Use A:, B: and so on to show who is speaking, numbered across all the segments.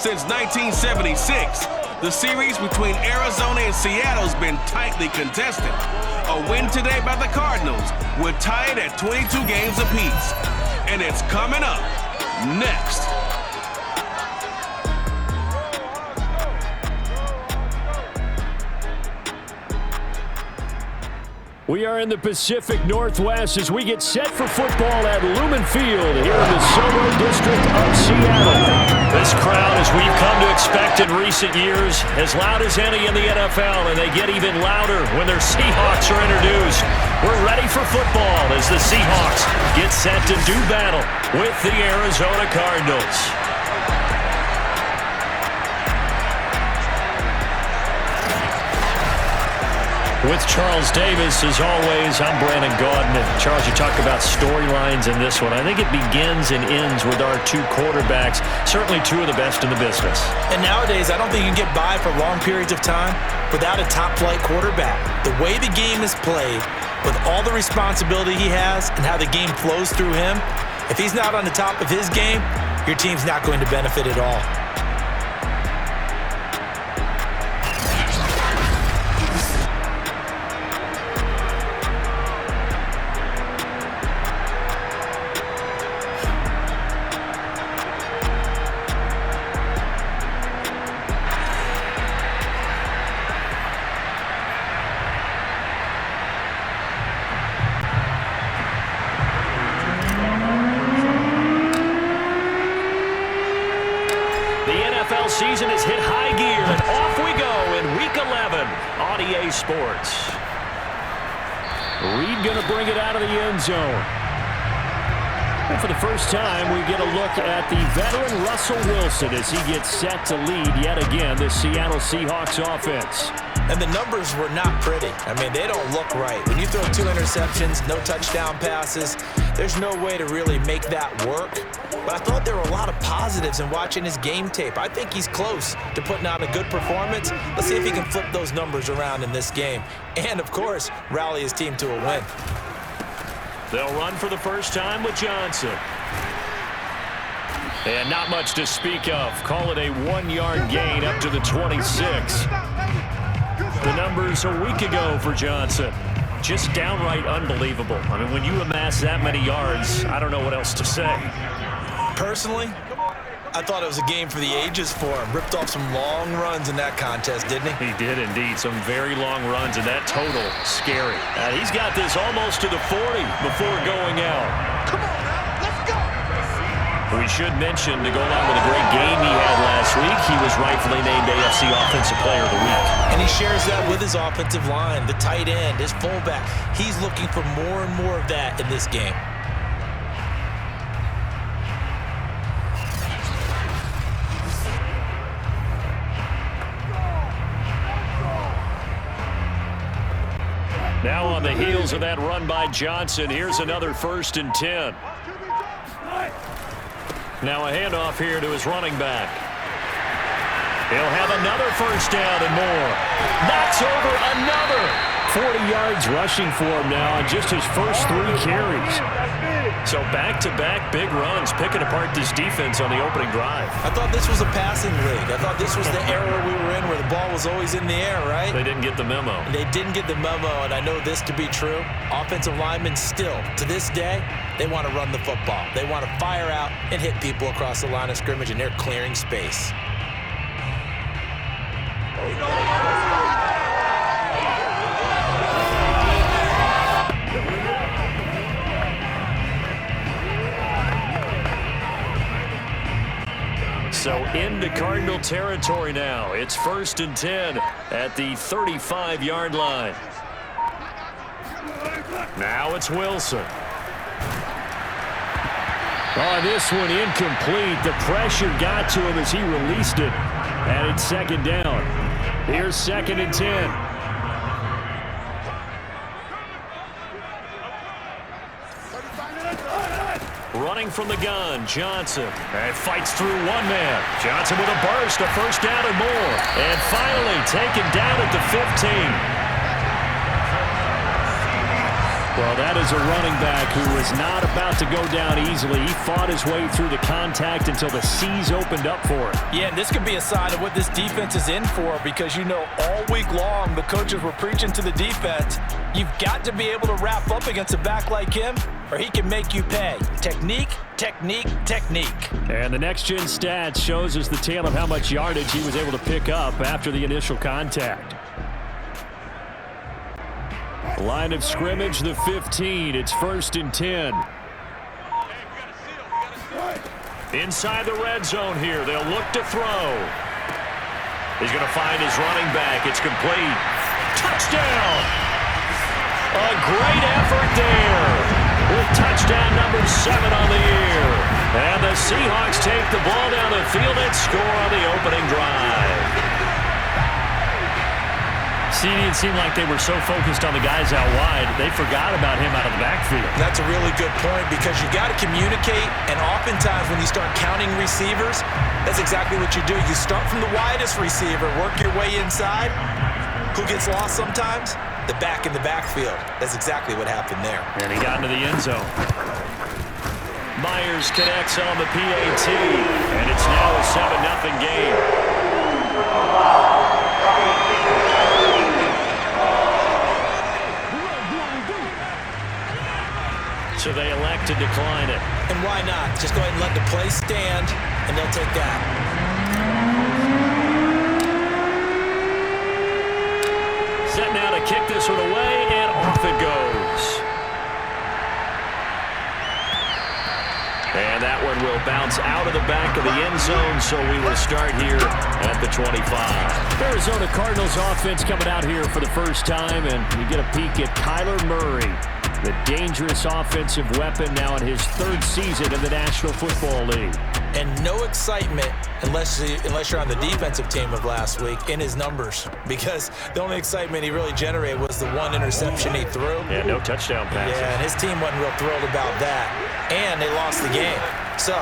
A: Since 1976, the series between Arizona and Seattle has been tightly contested. A win today by the Cardinals would tie it at 22 games apiece. And it's coming up next.
B: We are in the Pacific Northwest as we get set for football at Lumen Field here in the Soho district of Seattle. This crowd, as we've come to expect in recent years, as loud as any in the NFL, and they get even louder when their Seahawks are introduced. We're ready for football as the Seahawks get set to do battle with the Arizona Cardinals. With Charles Davis, as always, I'm Brandon Gaudin. And Charles, you talk about storylines in this one. I think it begins and ends with our two quarterbacks, certainly two of the best in the business.
C: And nowadays, I don't think you can get by for long periods of time without a top-flight quarterback. The way the game is played, with all the responsibility he has and how the game flows through him, if he's not on the top of his game, your team's not going to benefit at all.
B: Season has hit high gear, and off we go in Week 11 on EA Sports. Reed going to bring it out of the end zone. And for the first time, we get a look at the veteran Russell Wilson as he gets set to lead yet again the Seattle Seahawks offense.
C: And the numbers were not pretty. I mean, they don't look right. When you throw 2 interceptions, no touchdown passes, there's no way to really make that work. But I thought there were a lot of positives in watching his game tape. I think he's close to putting out a good performance. Let's see if he can flip those numbers around in this game. And, of course, rally his team to a win.
B: They'll run for the first time with Johnson. And not much to speak of. Call it a 1-yard gain up to the 26. The numbers a week ago for Johnson. Just downright unbelievable. I mean, when you amass that many yards, I don't know what else to say.
C: Personally, I thought it was a game for the ages for him. Ripped off some long runs in that contest, didn't he?
B: He did indeed. Some very long runs, and that total, scary. He's got this almost to the 40 before going out.
D: Come on now, let's go!
B: We should mention, to go along with a great game he had last week, he was rightfully named AFC Offensive Player of the Week.
C: And he shares that with his offensive line, the tight end, his fullback. He's looking for more and more of that in this game.
B: Now on the heels of that run by Johnson, here's another 1st and 10. Now a handoff here to his running back. He'll have another first down and more. Knocks over another. 40 yards rushing for him now on just his first 3 carries. So back-to-back big runs, picking apart this defense on the opening drive.
C: I thought this was a passing league. I thought this was the era we were in where the ball was always in the air, right?
B: They didn't get the memo.
C: They didn't get the memo, and I know this to be true. Offensive linemen still, to this day, they want to run the football. They want to fire out and hit people across the line of scrimmage, and they're clearing space.
B: So into Cardinal territory now. It's 1st and 10 at the 35-yard line. Now it's Wilson. Oh, this one incomplete. The pressure got to him as he released it. And it's 2nd down. Here's 2nd and 10. Running from the gun, Johnson. And fights through one man. Johnson with a burst, a first down and more. And finally taken down at the 15. Well, that is a running back who was not about to go down easily. He fought his way through the contact until the seas opened up for him.
C: Yeah, and this could be a sign of what this defense is in for, because you know all week long the coaches were preaching to the defense, you've got to be able to wrap up against a back like him or he can make you pay. Technique, technique, technique.
B: And the next-gen stats shows us the tale of how much yardage he was able to pick up after the initial contact. Line of scrimmage, the 15. It's 1st and 10. Inside the red zone here. They'll look to throw. He's going to find his running back. It's complete. Touchdown! A great effort there with touchdown number 7 on the year. And the Seahawks take the ball down the field and score on the opening drive.
E: CD, it seemed like they were so focused on the guys out wide, they forgot about him out of the backfield.
C: That's a really good point, because you got to communicate, and oftentimes when you start counting receivers, that's exactly what you do. You start from the widest receiver, work your way inside. Who gets lost sometimes? The back in the backfield. That's exactly what happened there.
B: And he got into the end zone. Myers connects on the PAT, and it's now a 7-0 game. So they elect to decline it.
C: And why not? Just go ahead and let the play stand, and they'll take that.
B: Set now to kick this one away, and off it goes. And that one will bounce out of the back of the end zone, so we will start here at the 25. Arizona Cardinals offense coming out here for the first time, and you get a peek at Kyler Murray, the dangerous offensive weapon now in his 3rd season in the National Football League.
C: And no excitement unless you're on the defensive team of last week in his numbers, because the only excitement he really generated was the 1 interception he threw.
B: Yeah, no touchdown passes.
C: Yeah, and his team wasn't real thrilled about that. And they lost the game. So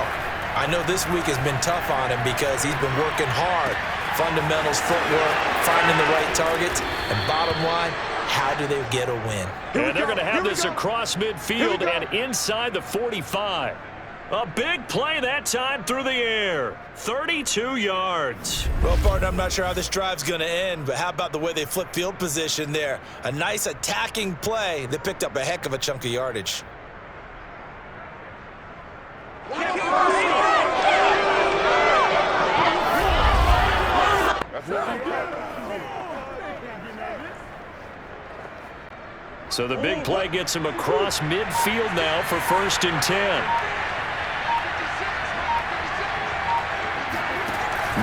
C: I know this week has been tough on him because he's been working hard. Fundamentals, footwork, finding the right targets, and bottom line, how do they get a win?
B: And they're going to have this across midfield and inside the 45. A big play that time through the air. 32 yards.
C: Well, partner, I'm not sure how this drive's going to end, but how about the way they flip field position there? A nice attacking play that picked up a heck of a chunk of yardage.
B: So the big play gets him across midfield now for 1st and 10.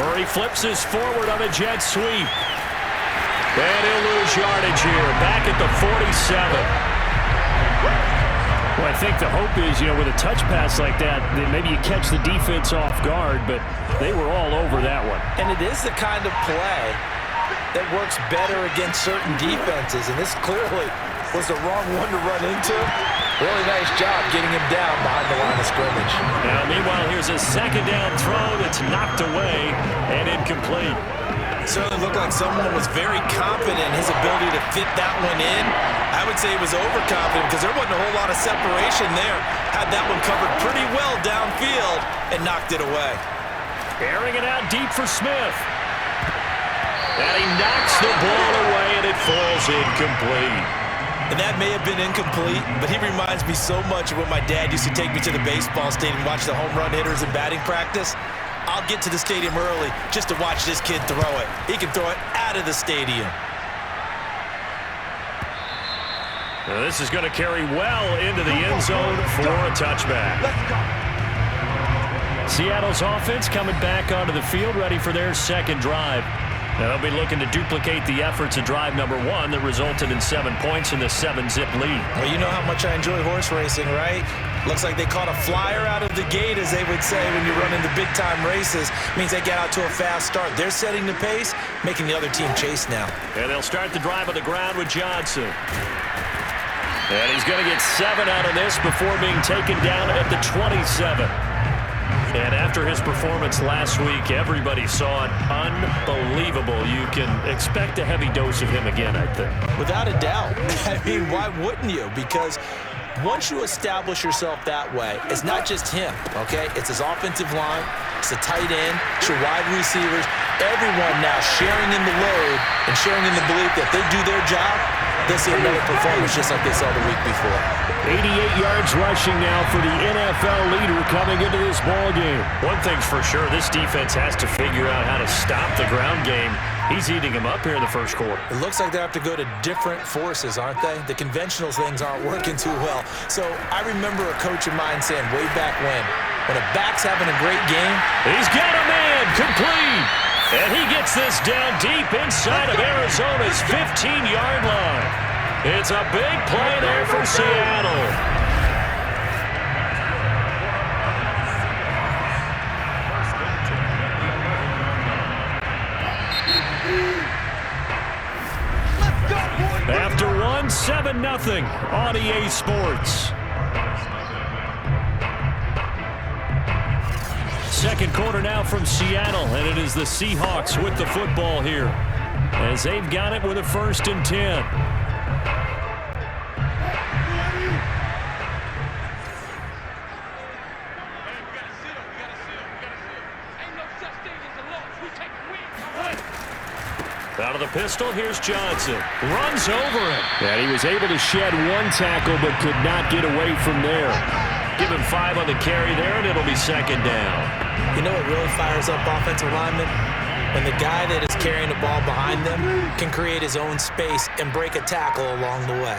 B: Murray flips this forward on a jet sweep. And he'll lose yardage here, back at the 47. Well, I think the hope is, with a touch pass like that maybe you catch the defense off guard, but they were all over that one.
C: And it is the kind of play that works better against certain defenses, and this clearly was the wrong one to run into. Really nice job getting him down behind the line of scrimmage.
B: Now, meanwhile, here's a 2nd down throw that's knocked away and incomplete.
C: It certainly looked like someone was very confident in his ability to fit that one in. I would say he was overconfident because there wasn't a whole lot of separation there. Had that one covered pretty well downfield and knocked it away.
B: Airing it out deep for Smith. And he knocks the ball away, and it falls incomplete.
C: And that may have been incomplete, but he reminds me so much of when my dad used to take me to the baseball stadium and watch the home run hitters in batting practice. I'll get to the stadium early just to watch this kid throw it. He can throw it out of the stadium.
B: Now this is going to carry well into the end zone for a touchback. Seattle's offense coming back onto the field, ready for their 2nd drive. Now they'll be looking to duplicate the efforts of drive number 1 that resulted in 7 points in the 7-zip lead.
C: Well, you know how much I enjoy horse racing, right? Looks like they caught a flyer out of the gate, as they would say when you're running the big-time races. Means they get out to a fast start. They're setting the pace, making the other team chase now.
B: And they'll start the drive on the ground with Johnson. And he's going to get 7 out of this before being taken down at the 27.
E: And after his performance last week, everybody saw it. Unbelievable. You can expect a heavy dose of him again, I think.
C: Without a doubt. I mean, why wouldn't you? Because once you establish yourself that way, it's not just him, okay? It's his offensive line, it's the tight end, it's your wide receivers, everyone now sharing in the load and sharing in the belief that they do their job, they'll see another performance just like they saw the week before.
B: 88 yards rushing now for the NFL leader coming into this ball game.
E: One thing's for sure, this defense has to figure out how to stop the ground game. He's eating him up here in the first quarter.
C: It looks like they have to go to different forces, aren't they? The conventional things aren't working too well. So I remember a coach of mine saying way back when a back's having a great game.
B: He's got a man complete. And he gets this down deep inside of Arizona's 15-yard line. It's a big play there for Seattle. After 7-0 on EA Sports. Second quarter now from Seattle, and it is the Seahawks with the football here as they've got it with a 1st and 10. Out of the pistol, here's Johnson. Runs over him. And he was able to shed one tackle but could not get away from there. Give him 5 on the carry there, and it'll be 2nd down.
C: You know what really fires up offensive linemen? When the guy that is carrying the ball behind them can create his own space and break a tackle along the way.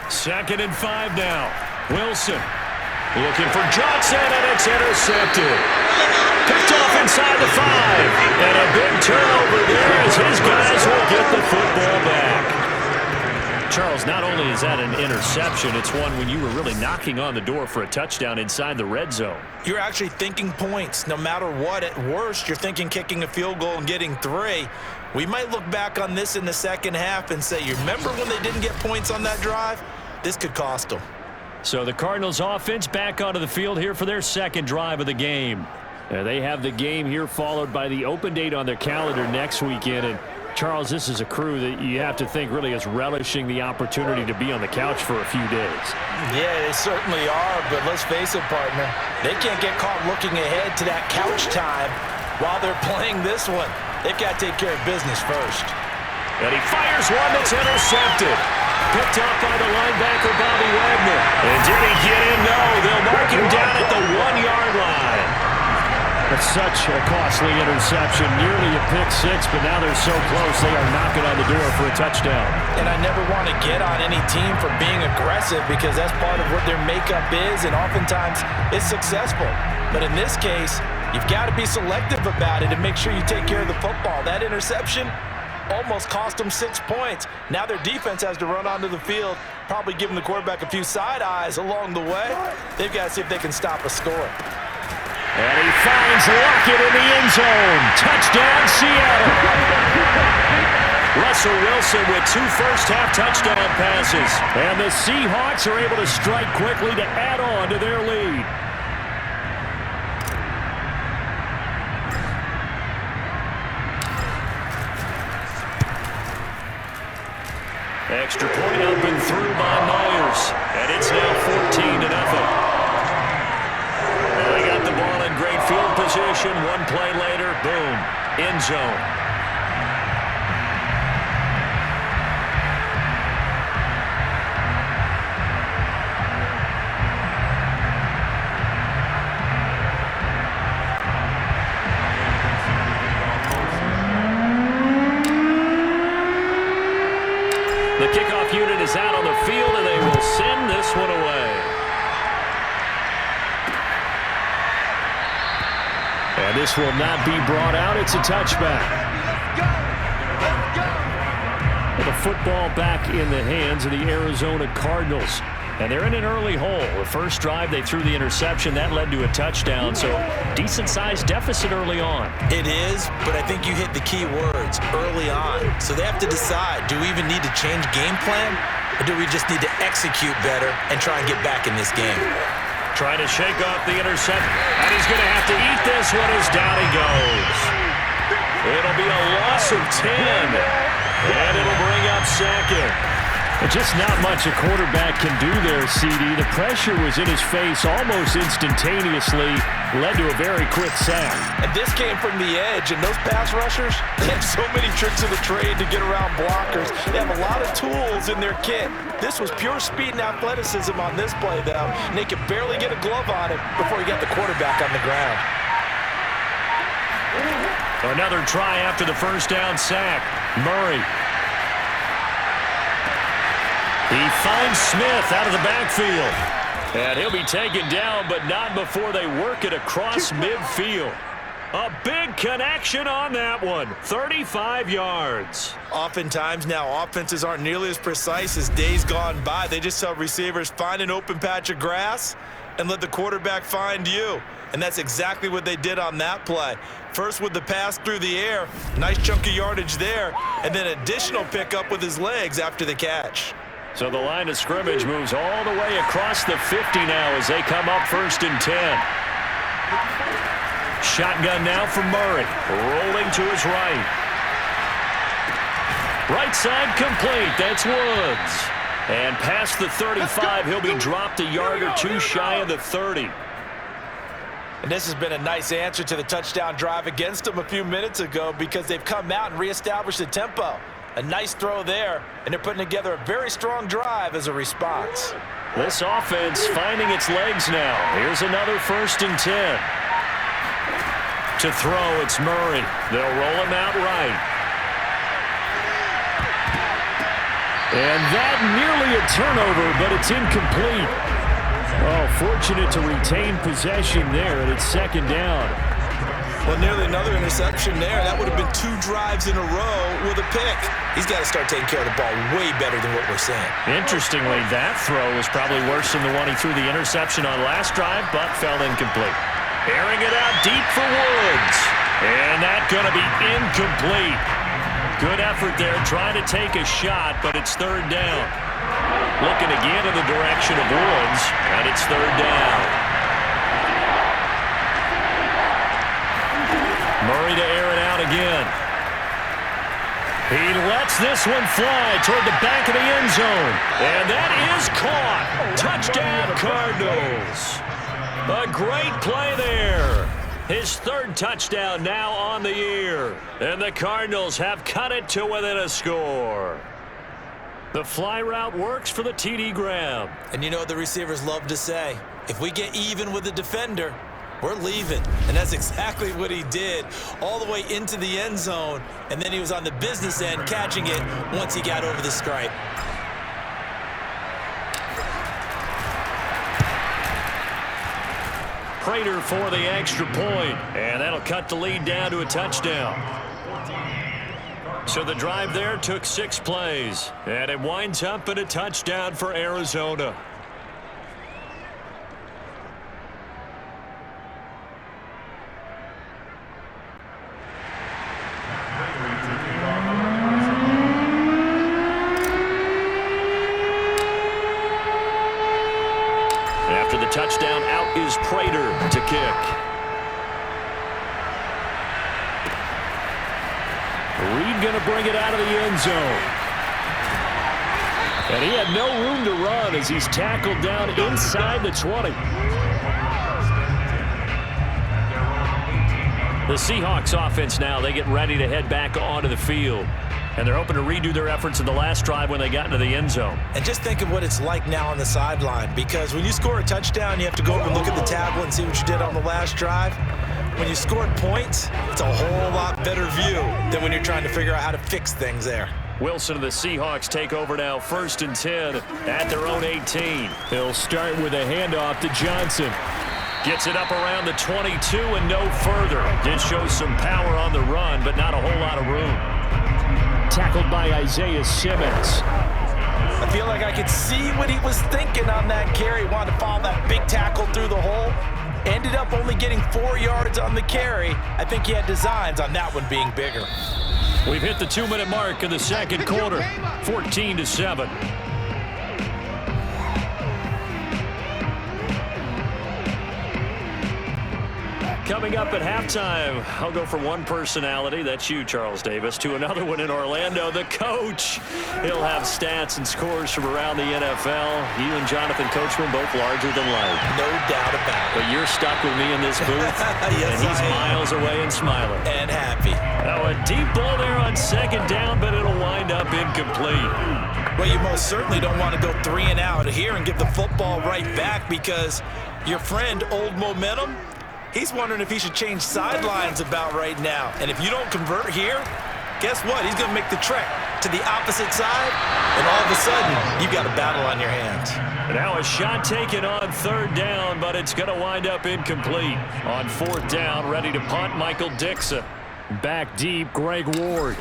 B: 2nd and 5 now. Wilson looking for Johnson, and it's intercepted. Picked off inside the 5. And a big turnover there as his guys will get the football back. Charles, not only is that an interception, it's one when you were really knocking on the door for a touchdown inside the red zone.
C: You're actually thinking points. No matter what, at worst, you're thinking kicking a field goal and getting 3. We might look back on this in the second half and say, you remember when they didn't get points on that drive? This could cost them.
B: So the Cardinals offense back onto the field here for their 2nd drive of the game. They have the game here followed by the open date on their calendar next weekend. And Charles, this is a crew that you have to think really is relishing the opportunity to be on the couch for a few days.
C: Yeah, they certainly are, but let's face it, partner. They can't get caught looking ahead to that couch time while they're playing this one. They've got to take care of business first.
B: And he fires one that's intercepted. Picked up by the linebacker, Bobby Wagner. And did he get in? No, they'll mark him down at the 1-yard line. It's such a costly interception, nearly a pick-6, but now they're so close they are knocking on the door for a touchdown.
C: And I never want to get on any team for being aggressive because that's part of what their makeup is, and oftentimes it's successful. But in this case, you've got to be selective about it and make sure you take care of the football. That interception almost cost them 6 points. Now their defense has to run onto the field, probably giving the quarterback a few side eyes along the way. They've got to see if they can stop a score.
B: And he finds Lockett in the end zone. Touchdown, Seattle. Russell Wilson with 2 first-half touchdown passes. And the Seahawks are able to strike quickly to add on to their lead. Extra point up and through by Myers. And it's now 14-0. They got the ball in great field position. One play later, boom, end zone. The kickoff unit is out on the field, and they will send this one away. And this will not be brought out. It's a touchback. The football back in the hands of the Arizona Cardinals. And they're in an early hole. The first drive, they threw the interception. That led to a touchdown. So decent-sized deficit early on.
C: It is, but I think you hit the key words, early on. So they have to decide, do we even need to change game plan? Or do we just need to execute better and try and get back in this game?
B: Trying to shake off the intercept, and he's going to have to eat this one as down he goes. It'll be a loss of 10, and it'll bring up second. Just not much a quarterback can do there, CD. The pressure was in his face almost instantaneously, led to a very quick sack.
C: And this came from the edge, and those pass rushers, they have so many tricks of the trade to get around blockers. They have a lot of tools in their kit. This was pure speed and athleticism on this play, though, and they could barely get a glove on it before he got the quarterback on the ground.
B: Another try after the first down sack. Murray. He finds Smith out of the backfield. And he'll be taken down, but not before they work it across midfield. A big connection on that one. 35 yards.
C: Oftentimes now, offenses aren't nearly as precise as days gone by. They just tell receivers, find an open patch of grass and let the quarterback find you. And that's exactly what they did on that play. First with the pass through the air, nice chunk of yardage there, and then additional pickup with his legs after the catch.
B: So the line of scrimmage moves all the way across the 50 now as they come up 1st and 10. Shotgun now for Murray, rolling to his right. Right side complete, that's Woods. And past the 35, he'll be dropped a yard or two shy of the 30.
C: And this has been a nice answer to the touchdown drive against them a few minutes ago because they've come out and reestablished the tempo. A nice throw there, and they're putting together a very strong drive as a response.
B: This offense finding its legs now. Here's another 1st and 10. To throw, it's Murray. They'll roll him out right. And that nearly a turnover, but it's incomplete. Oh, fortunate to retain possession there, and it's 2nd down.
C: Well, nearly another interception there. That would have been 2 drives in a row with a pick. He's got to start taking care of the ball way better than what we're seeing.
B: Interestingly, that throw was probably worse than the one he threw the interception on last drive, but fell incomplete. Airing it out deep for Woods. And that's going to be incomplete. Good effort there, trying to take a shot, but it's 3rd down. Looking again in the direction of Woods, and it's 3rd down. Murray to air it out again. He lets this one fly toward the back of the end zone. And that is caught. Touchdown, Cardinals. A great play there. His 3rd touchdown now on the year. And the Cardinals have cut it to within a score. The fly route works for the TD grab.
C: And you know what the receivers love to say? If we get even with the defender, we're leaving. And that's exactly what he did, all the way into the end zone. And then he was on the business end catching it once he got over the stripe.
B: Prater for the extra point. And that'll cut the lead down to a touchdown. So the drive there took 6 plays. And it winds up in a touchdown for Arizona. After the touchdown, out is Prater to kick. Reed going to bring it out of the end zone. And he had no room to run as he's tackled down inside the 20. The Seahawks offense now, they get ready to head back onto the field. And they're hoping to redo their efforts in the last drive when they got into the end zone.
C: And just think of what it's like now on the sideline, because when you score a touchdown, you have to go over and look at the tablet and see what you did on the last drive. When you scored points, it's a whole lot better view than when you're trying to figure out how to fix things there.
B: Wilson and the Seahawks take over now, 1st and 10 at their own 18. They'll start with a handoff to Johnson. Gets it up around the 22 and no further. Did show some power on the run, but not a whole lot of room. Tackled by Isaiah Simmons.
C: I feel like I could see what he was thinking on that carry. Wanted to follow that big tackle through the hole. Ended up only getting 4 yards on the carry. I think he had designs on that one being bigger.
B: We've hit the 2-minute mark in the second quarter. 14-7. Coming up at halftime, I'll go from one personality, that's you, Charles Davis, to another one in Orlando, the coach. He'll have stats and scores from around the NFL. You and Jonathan Coachman both larger than life.
C: No doubt about it.
B: But you're stuck with me in this booth,
C: Yes,
B: and he's miles away and smiling.
C: And happy.
B: Now a deep ball there on second down, but it'll wind up incomplete.
C: Well, you most certainly don't want to go 3 and out here and give the football right back, because your friend, Old Momentum, he's wondering if he should change sidelines about right now. And if you don't convert here, guess what? He's going to make the trek to the opposite side, and all of a sudden, you've got a battle on your hands.
B: And now a shot taken on third down, but it's going to wind up incomplete. On fourth down, ready to punt, Michael Dixon. Back deep, Greg Ward.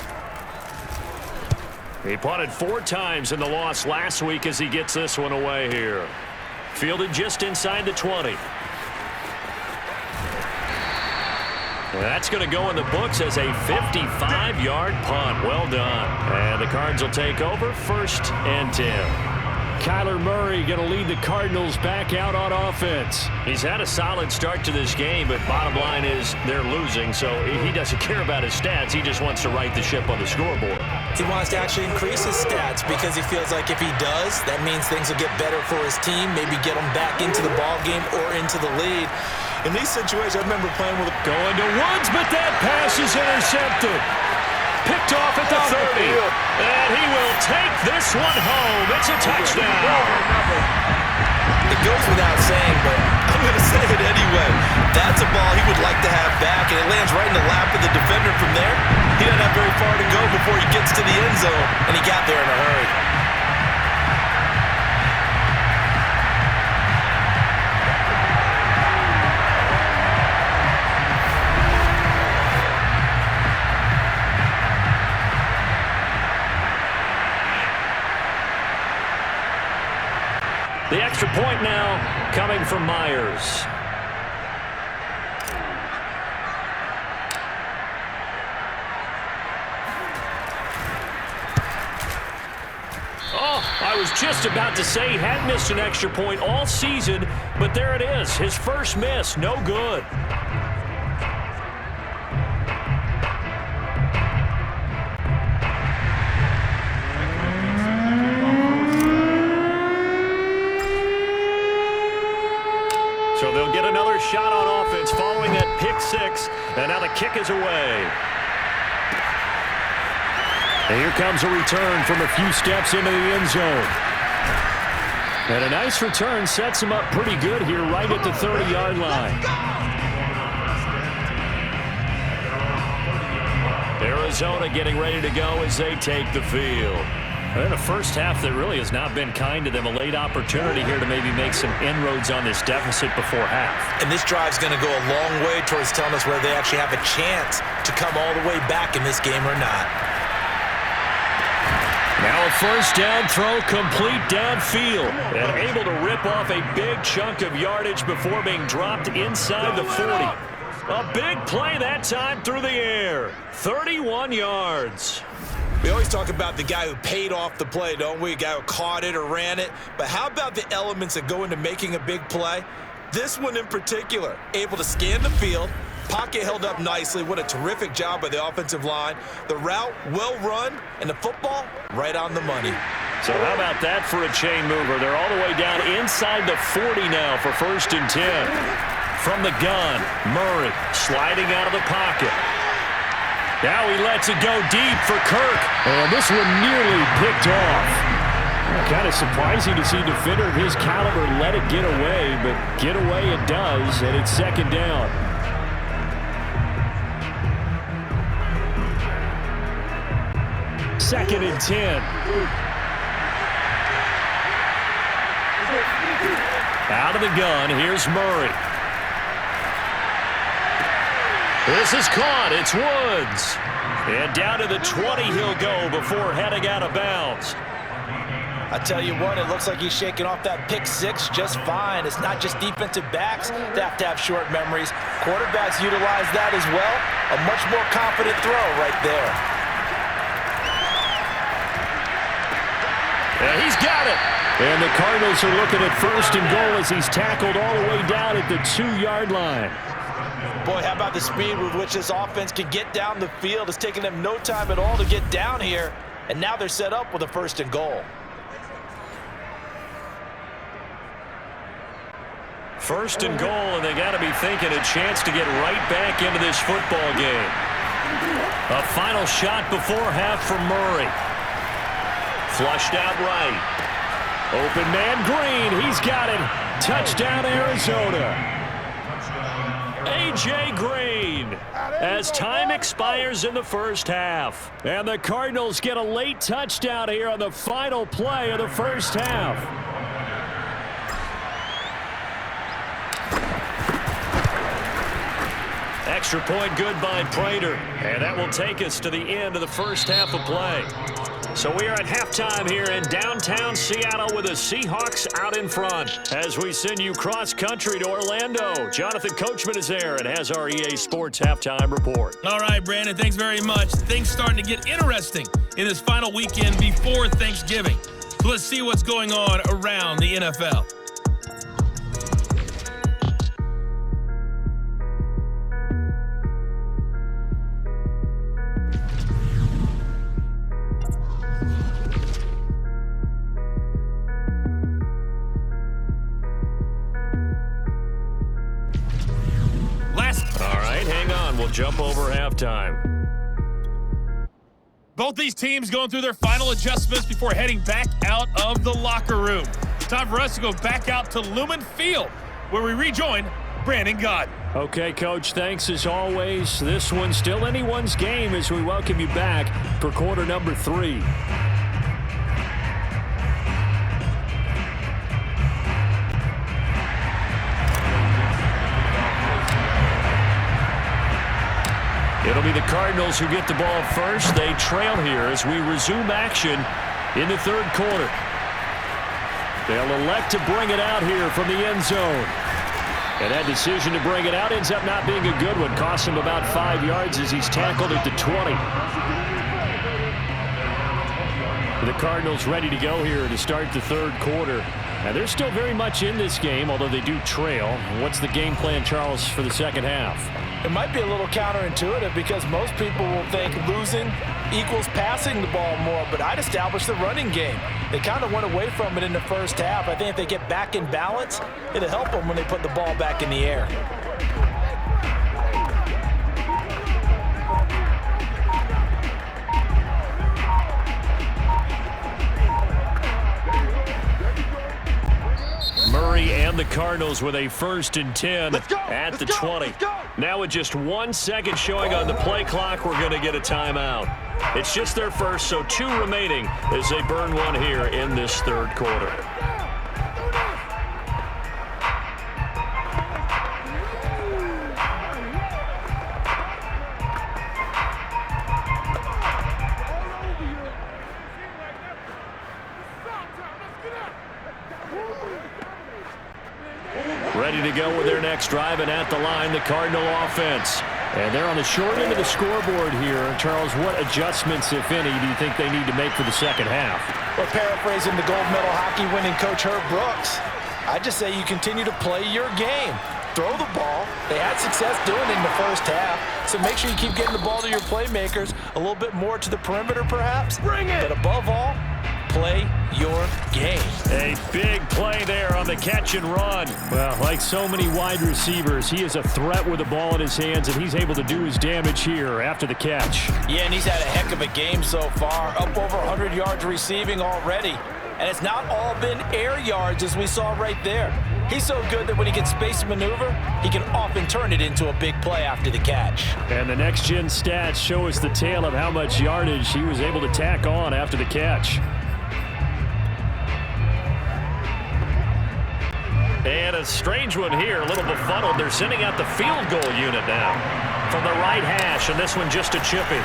B: He punted 4 times in the loss last week as he gets this one away here. Fielded just inside the 20. And that's going to go in the books as a 55-yard punt. Well done. And the Cards will take over, 1st and 10. Kyler Murray going to lead the Cardinals back out on offense. He's had a solid start to this game, but bottom line is they're losing, so he doesn't care about his stats. He just wants to right the ship on the scoreboard.
C: He wants to actually increase his stats because he feels like if he does, that means things will get better for his team, maybe get them back into the ball game or into the lead. In these situations, I remember playing with
B: going to Woods, but that pass is intercepted. Picked off at the 30. And he will take this one home. It's a touchdown.
C: It goes without saying, but I'm going to say it anyway. That's a ball he would like to have back, and it lands right in the lap of the defender from there. He doesn't have very far to go before he gets to the end zone, and he got there in a hurry.
B: The extra point now coming from Myers. Oh, I was just about to say he hadn't missed an extra point all season, but there it is. His first miss, no good. So they'll get another shot on offense following that pick 6, and now the kick is away. And here comes a return from a few steps into the end zone. And a nice return sets him up pretty good here right at the 30-yard line. Arizona getting ready to go as they take the field. In a first half that really has not been kind to them. A late opportunity here to maybe make some inroads on this deficit before half. And this drive's going to go a long way towards telling us whether they actually have a chance to come all the way back in this game or not. Now a first down throw complete downfield. And able to rip off a big chunk of yardage before being dropped inside the 40. A big play that time through the air. 31 yards. We always talk about the guy who paid off the play, don't we? A guy who caught it or ran it. But how about the elements that go into making a big play? This one in particular, able to scan the field, pocket held up nicely. What a terrific job by the offensive line. The route well run, and the football right on the money. So how about that for a chain mover? They're all the way down inside the 40 now for 1st and 10. From the gun, Murray sliding out of the pocket. Now he lets it go deep for Kirk. And this one nearly picked off. Kind of surprising to see a defender of his caliber let it get away, but get away it does, and it's 2nd down. Second and 10. Out of the gun, here's Murray. This is caught. It's Woods. And down to the 20 he'll go before heading out of bounds. I tell you what, it looks like he's shaking off that pick 6 just fine. It's not just defensive backs that have to have short memories. Quarterbacks utilize that as well. A much more confident throw right there. Yeah, he's got it. And the Cardinals are looking at 1st and goal as he's tackled all the way down at the 2-yard line.
C: Boy, how about the speed with which this offense can get down the field? It's taking them no time at all to get down here, and now they're set up with a 1st and goal.
E: 1st and goal, and they got to be thinking a chance to get right back into this football game. A final shot before half from Murray. Flushed out right.
B: Open man Green. He's got it. Touchdown, Arizona. A.J. Green as time expires in the first half. And the Cardinals get a late touchdown here on the final play of the first half. Extra point good by Prater. And that will take us to the end of the first half of play. So we are at halftime here in downtown Seattle with the Seahawks out in front. As we send you cross-country to Orlando, Jonathan Coachman is there and has our EA Sports halftime report.
F: All right, Brandon, thanks very much. Things starting to get interesting in this final weekend before Thanksgiving. So let's see what's going on around the NFL.
B: We'll jump over halftime.
F: Both these teams going through their final adjustments before heading back out of the locker room. Time for us to go back out to Lumen Field, where we rejoin Brandon Gott.
B: Okay, Coach, thanks as always. This one's still anyone's game as we welcome you back for quarter number 3. It'll be the Cardinals who get the ball first. They trail here as we resume action in the third quarter. They'll elect to bring it out here from the end zone. And that decision to bring it out ends up not being a good one. Costs him about 5 yards as he's tackled at the 20. The Cardinals ready to go here to start the third quarter. And they're still very much in this game, although they do trail. What's the game plan, Charles, for the second half?
C: It might be a little counterintuitive because most people will think losing equals passing the ball more, but I'd establish the running game. They kind of went away from it in the first half. I think if they get back in balance, it'll help them when they put the ball back in the air.
B: Murray and the Cardinals with a 1st and 10 at the 20. Now with just 1 second showing on the play clock, we're going to get a timeout. It's just their first, so 2 remaining as they burn one here in this third quarter. Ready to go with their next drive, and at the line, the Cardinal offense. And they're on the short end of the scoreboard here. Charles, what adjustments, if any, do you think they need to make for the second half?
C: Well, paraphrasing the gold medal hockey winning coach Herb Brooks, I just say you continue to play your game. Throw the ball. They had success doing it in the first half, so make sure you keep getting the ball to your playmakers, a little bit more to the perimeter perhaps. Bring it! But above all, play your game.
B: A big play there on the catch and run. Well, like so many wide receivers, he is a threat with the ball in his hands, and he's able to do his damage here after the catch.
C: Yeah, and he's had a heck of a game so far, up over 100 yards receiving already. And it's not all been air yards as we saw right there. He's so good that when he gets space to maneuver, he can often turn it into a big play after the catch.
B: And the next-gen stats show us the tale of how much yardage he was able to tack on after the catch. And a strange one here, a little befuddled. They're sending out the field goal unit now from the right hash, and this one just a chippy.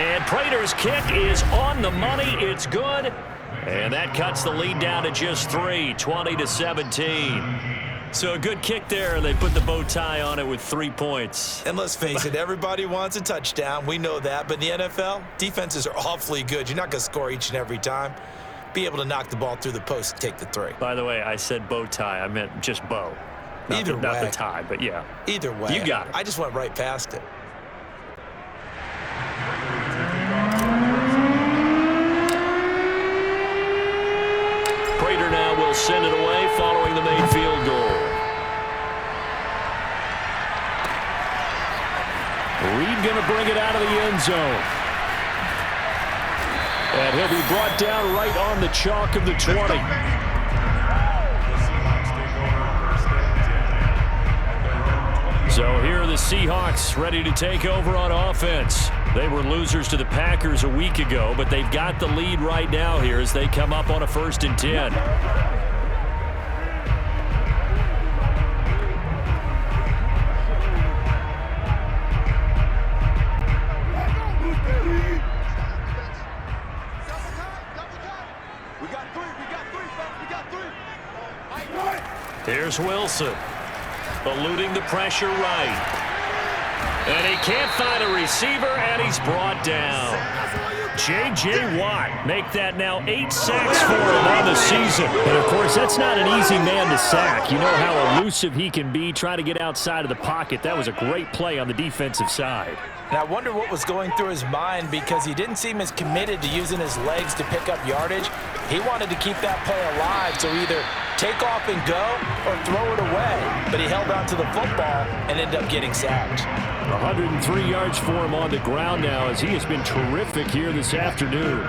B: And Prater's kick is on the money. It's good. And that cuts the lead down to just 3, 20-17. So a good kick there, and they put the bow tie on it with 3 points.
C: And let's face it, everybody wants a touchdown. We know that. But in the NFL, defenses are awfully good. You're not going to score each and every time. Be able to knock the ball through the post and take the 3.
B: By the way, I said bow tie. I meant just bow.
E: Not the tie, but yeah.
C: Either way.
E: You got it.
C: I just went right past it.
E: Prater now will send it away following the made field goal.
B: Reed going to bring it out of the end zone. And he'll be brought down right on the chalk of the 20. So here are the Seahawks ready to take over on offense. They were losers to the Packers a week ago, but they've got the lead right now here as they come up on a 1st and 10. Here's Wilson, eluding the pressure right. And he can't find a receiver, and he's brought down. J.J. Watt make that now 8 sacks for him on the season. And, of course, that's not an easy man to sack. You know how elusive he can be trying to get outside of the pocket. That was a great play on the defensive side.
C: And I wonder what was going through his mind because he didn't seem as committed to using his legs to pick up yardage. He wanted to keep that play alive, so either take off and go or throw it away. But he held on to the football and ended up getting sacked.
B: 103 yards for him on the ground now as he has been terrific here this afternoon.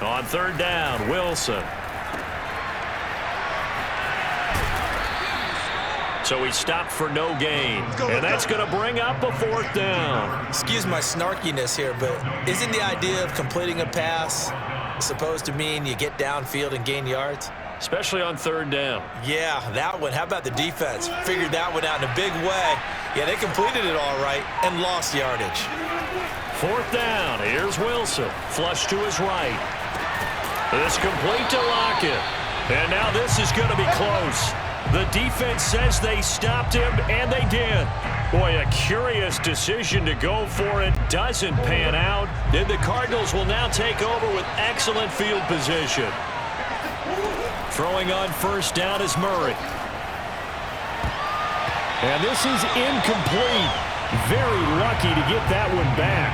B: On 3rd down, Wilson. So he stopped for no gain. And that's going to bring up a 4th down.
C: Excuse my snarkiness here, but isn't the idea of completing a pass supposed to mean you get downfield and gain yards?
B: Especially on 3rd down.
C: Yeah, that one. How about the defense? Figured that one out in a big way. Yeah, they completed it all right and lost yardage.
B: 4th down. Here's Wilson. Flush to his right. It's complete to Lockett. And now this is going to be close. The defense says they stopped him, and they did. Boy, a curious decision to go for it. Doesn't pan out. And the Cardinals will now take over with excellent field position. Throwing on 1st down is Murray. And this is incomplete. Very lucky to get that one back.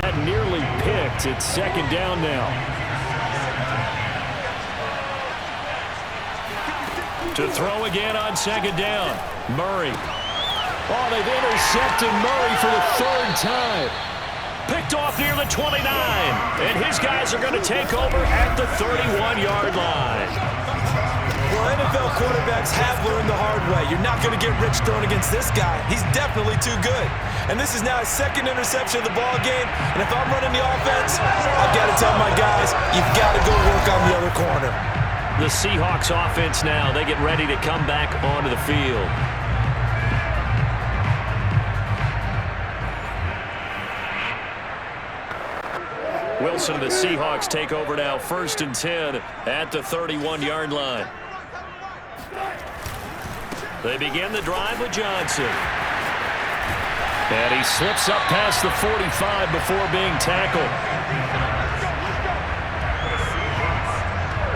B: That nearly picked. It's 2nd down now. To throw again on 2nd down. Murray. Oh, they've intercepted Murray for the 3rd time. Picked off near the 29. And his guys are going to take over at the 31-yard line.
C: Well, NFL quarterbacks have learned the hard way. You're not going to get rich throwing against this guy. He's definitely too good. And this is now his 2nd interception of the ball game. And if I'm running the offense, I've got to tell my guys, you've got to go work on the other corner.
B: The Seahawks offense now, they get ready to come back onto the field. Wilson and the Seahawks take over now 1st and 10 at the 31-yard line. They begin the drive with Johnson. And he slips up past the 45 before being tackled.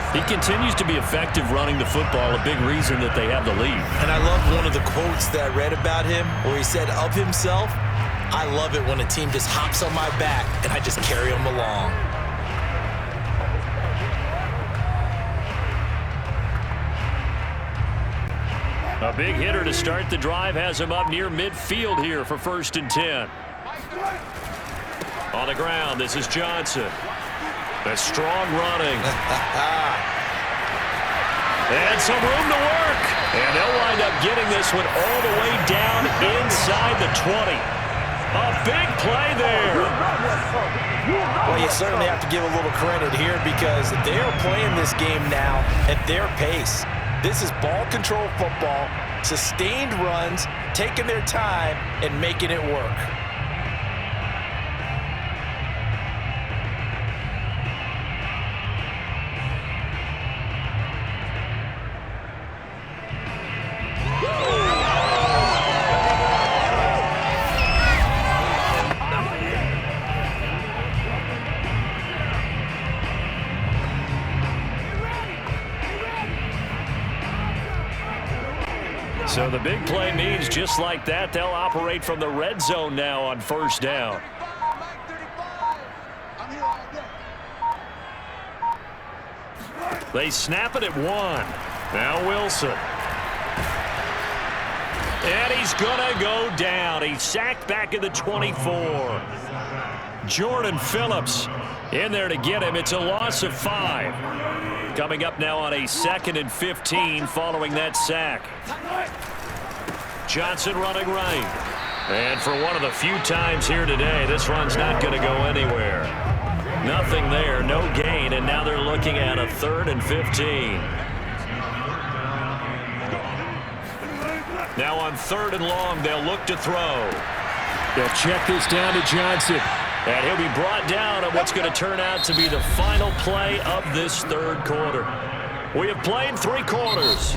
B: He continues to be effective running the football, a big reason that they have the lead.
C: And I love one of the quotes that I read about him where he said of himself, I love it when a team just hops on my back and I just carry them along.
B: A big hitter to start the drive has him up near midfield here for 1st and 10. On the ground, this is Johnson. A strong running. And some room to work. And they'll wind up getting this one all the way down inside the 20. A big play there.
C: Well, you certainly have to give a little credit here because they're playing this game now at their pace. This is ball control football, sustained runs, taking their time and making it work.
B: So the big play means just like that, they'll operate from the red zone now on first down. They snap it at 1. Now Wilson. And he's going to go down. He's sacked back at the 24. Jordan Phillips in there to get him. It's a loss of 5. Coming up now on a 2nd and 15 following that sack. Johnson running right. And for one of the few times here today, this run's not going to go anywhere. Nothing there, no gain, and now they're looking at a 3rd and 15. Now on 3rd and long, they'll look to throw. They'll check this down to Johnson. And he'll be brought down on what's going to turn out to be the final play of this 3rd quarter. We have played 3 quarters.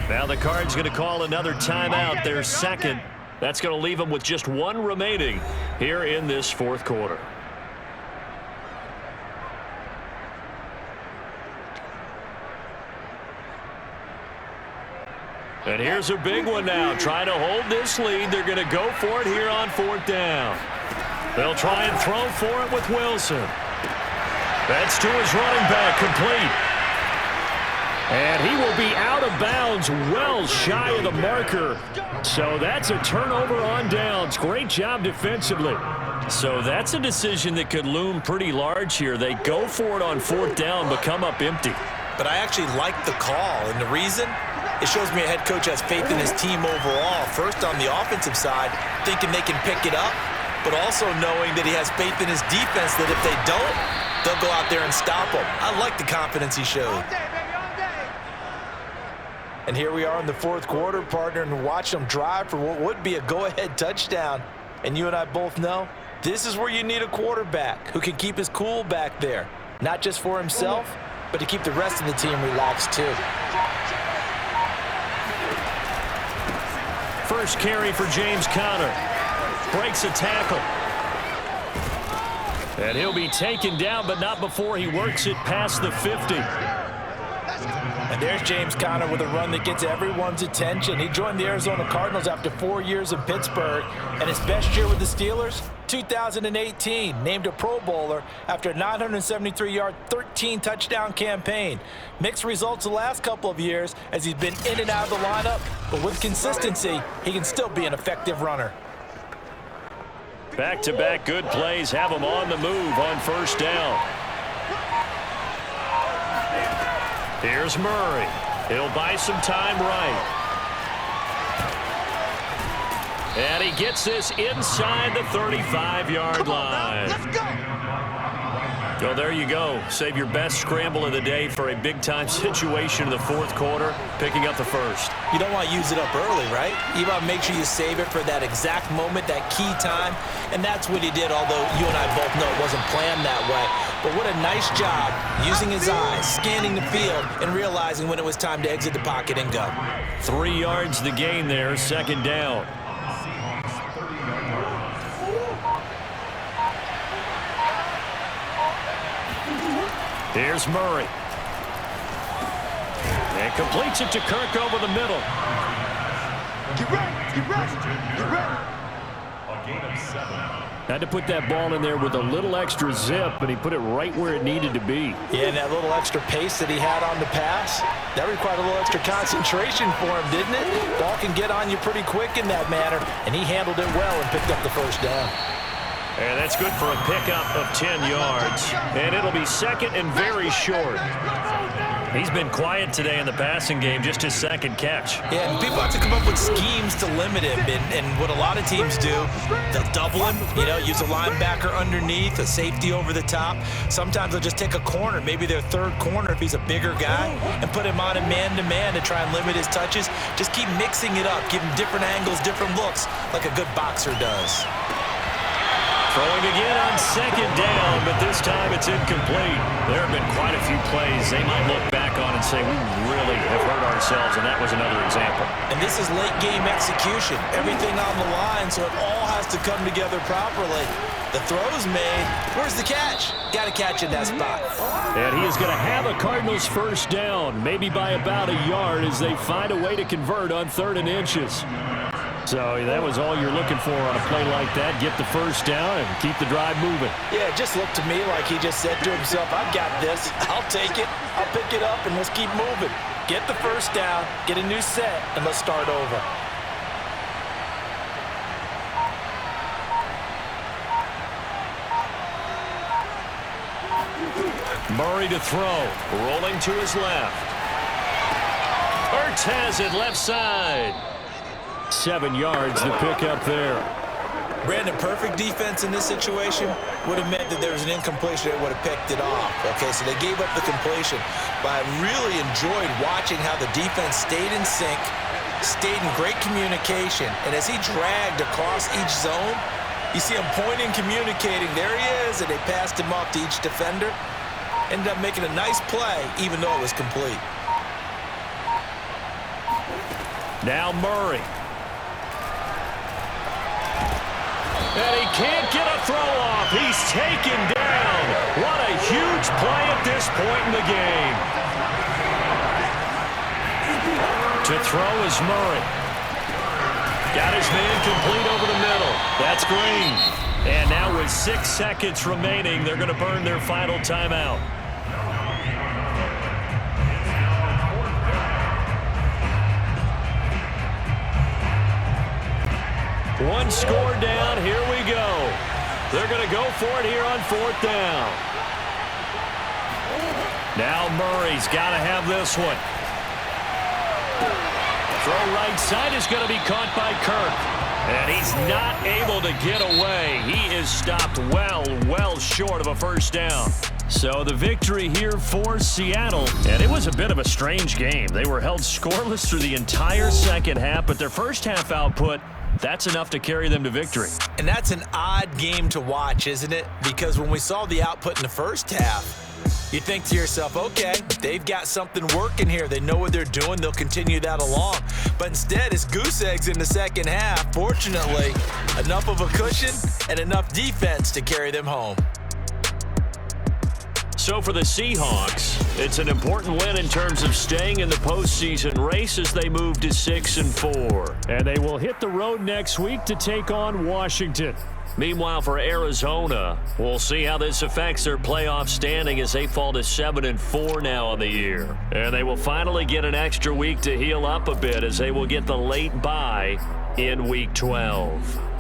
B: Now the Cards going to call another timeout, their 2nd. That's going to leave them with just 1 remaining here in this 4th quarter. And here's a big one now. Trying to hold this lead. They're going to go for it here on 4th down. They'll try and throw for it with Wilson. That's to his running back, complete. And he will be out of bounds, well shy of the marker. So that's a turnover on downs. Great job defensively. So that's a decision that could loom pretty large here. They go for it on 4th down, but come up empty.
C: But I actually like the call, and the reason? It shows me a head coach has faith in his team overall. First on the offensive side, thinking they can pick it up, but also knowing that he has faith in his defense that if they don't, they'll go out there and stop them. I like the confidence he showed. And here we are in the 4th quarter, partner, and watch them drive for what would be a go-ahead touchdown. And you and I both know this is where you need a quarterback who can keep his cool back there, not just for himself, but to keep the rest of the team relaxed too.
B: First carry for James Conner. Breaks a tackle. And he'll be taken down, but not before he works it past the 50.
C: And there's James Conner with a run that gets everyone's attention. He joined the Arizona Cardinals after 4 years in Pittsburgh, and his best year with the Steelers, 2018, named a Pro Bowler after a 973-yard, 13-touchdown campaign. Mixed results the last couple of years as he's been in and out of the lineup, but with consistency, he can still be an effective runner.
B: Back-to-back good plays have him on the move on 1st down. Here's Murray. He'll buy some time right. And he gets this inside the 35-yard line.
D: Let's go.
B: Well, there you go. Save your best scramble of the day for a big-time situation in the 4th quarter, picking up the 1st.
C: You don't want to use it up early, right? You want to make sure you save it for that exact moment, that key time. And that's what he did, although you and I both know it wasn't planned that way. But what a nice job using his eyes, scanning the field, and realizing when it was time to exit the pocket and go.
B: 3 yards the gain there, 2nd down. Here's Murray. And completes it to Kirk over the middle.
D: Get ready, get ready, get ready.
E: A gain of 7.
B: Had to put that ball in there with a little extra zip, and he put it right where it needed to be.
C: Yeah, and that little extra pace that he had on the pass, that required a little extra concentration for him, didn't it? Ball can get on you pretty quick in that manner, and he handled it well and picked up the 1st down.
B: And that's good for a pickup of 10 yards. And it'll be 2nd and very short. He's been quiet today in the passing game, just his 2nd catch.
C: Yeah, and people have to come up with schemes to limit him. And what a lot of teams do, they'll double him, use a linebacker underneath, a safety over the top. Sometimes they'll just take a corner, maybe their 3rd corner if he's a bigger guy, and put him on a man-to-man to try and limit his touches. Just keep mixing it up, give him different angles, different looks, like a good boxer does.
B: Throwing again on 2nd down, but this time it's incomplete. There have been quite a few plays they might look back on and say, we really have hurt ourselves, and that was another example.
C: And this is late game execution. Everything on the line, so it all has to come together properly. The throw's made. Where's the catch? Got to catch in that spot.
B: And he is going to have a Cardinals first down, maybe by about a yard as they find a way to convert on 3rd and inches. So that was all you're looking for on a play like that. Get the first down and keep the drive moving.
C: Yeah, it just looked to me like he just said to himself, I've got this. I'll take it. I'll pick it up, and let's keep moving. Get the first down, get a new set, and let's start over.
B: Murray to throw, rolling to his left. Ertz has it left side. 7 yards to pick up there.
C: Brandon, perfect defense in this situation would have meant that there was an incompletion that would have picked it off. Okay, so they gave up the completion. But I really enjoyed watching how the defense stayed in sync, stayed in great communication. And as he dragged across each zone, you see him pointing, communicating. There he is, and they passed him off to each defender. Ended up making a nice play, even though it was complete.
B: Now Murray. And he can't get a throw off. He's taken down. What a huge play at this point in the game. To throw is Murray. Got his man complete over the middle. That's Green. And now with 6 seconds remaining, they're going to burn their final timeout. One score down. Here we go. They're going to go for it here on 4th down. Now Murray's got to have this one. Throw right side is going to be caught by Kirk. And he's not able to get away. He is stopped well short of a first down. So the victory here for Seattle. And it was a bit of a strange game. They were held scoreless through the entire second half, but their first half output, that's enough to carry them to victory.
C: And that's an odd game to watch, isn't it? Because when we saw the output in the first half, you think to yourself, okay, they've got something working here. They know what they're doing. They'll continue that along. But instead, it's goose eggs in the second half. Fortunately, enough of a cushion and enough defense to carry them home.
B: So for the Seahawks, it's an important win in terms of staying in the postseason race as they move to 6-4. And they will hit the road next week to take on Washington. Meanwhile, for Arizona, we'll see how this affects their playoff standing as they fall to 7-4 now on the year. And they will finally get an extra week to heal up a bit as they will get the late bye in Week 12.